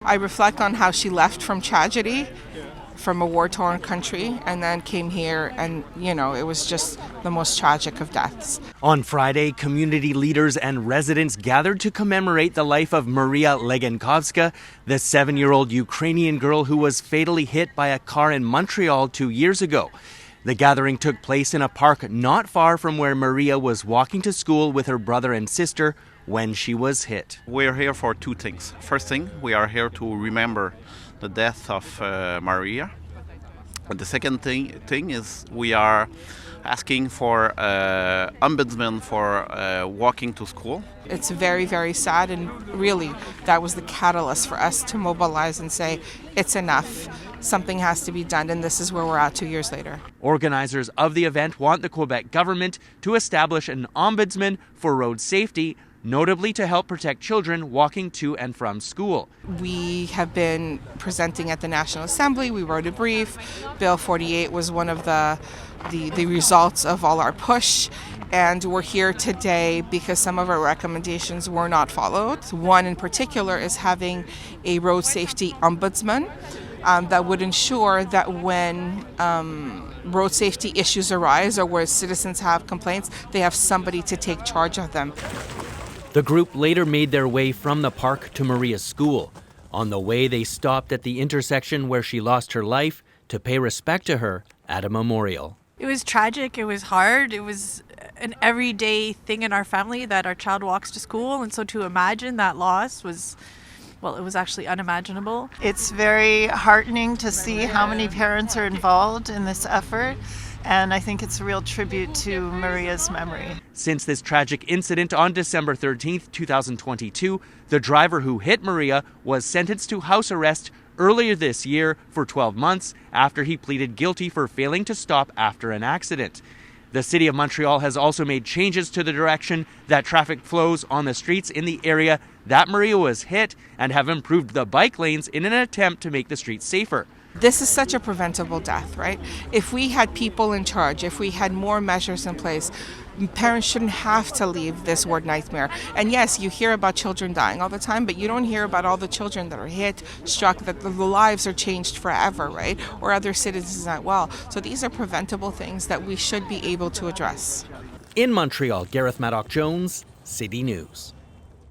I reflect on how she left from tragedy, from a war-torn country, and then came here, and it was just the most tragic of deaths. On Friday, community leaders and residents gathered to commemorate the life of Maria Legenkovska, the 7-year-old Ukrainian girl who was fatally hit by a car in Montreal 2 years ago. The gathering took place in a park not far from where Maria was walking to school with her brother and sister when she was hit. We're here for two things. First thing, we are here to remember the death of Maria. And the second thing is we are asking for ombudsman for walking to school. It's very, very sad, and really that was the catalyst for us to mobilize and say it's enough. Something has to be done, and this is where we're at 2 years later. Organizers of the event want the Quebec government to establish an ombudsman for road safety, notably to help protect children walking to and from school. We have been presenting at the National Assembly. We wrote a brief. Bill 48 was one of the results of all our push. And we're here today because some of our recommendations were not followed. One in particular is having a road safety ombudsman that would ensure that when road safety issues arise or where citizens have complaints, they have somebody to take charge of them. The group later made their way from the park to Maria's school. On the way, they stopped at the intersection where she lost her life to pay respect to her at a memorial. It was tragic. It was hard. It was an everyday thing in our family that our child walks to school. And so to imagine that loss was, well, it was actually unimaginable. It's very heartening to see how many parents are involved in this effort. And I think it's a real tribute to Maria's memory. Since this tragic incident on December 13th, 2022, the driver who hit Maria was sentenced to house arrest earlier this year for 12 months after he pleaded guilty for failing to stop after an accident. The City of Montreal has also made changes to the direction that traffic flows on the streets in the area that Maria was hit and have improved the bike lanes in an attempt to make the streets safer. This is such a preventable death, right? If we had people in charge, if we had more measures in place, parents shouldn't have to leave this word nightmare. And yes, you hear about children dying all the time, but you don't hear about all the children that are hit, struck, that the lives are changed forever, right? Or other citizens as well. So these are preventable things that we should be able to address. In Montreal, Gareth Madoc-Jones, City News.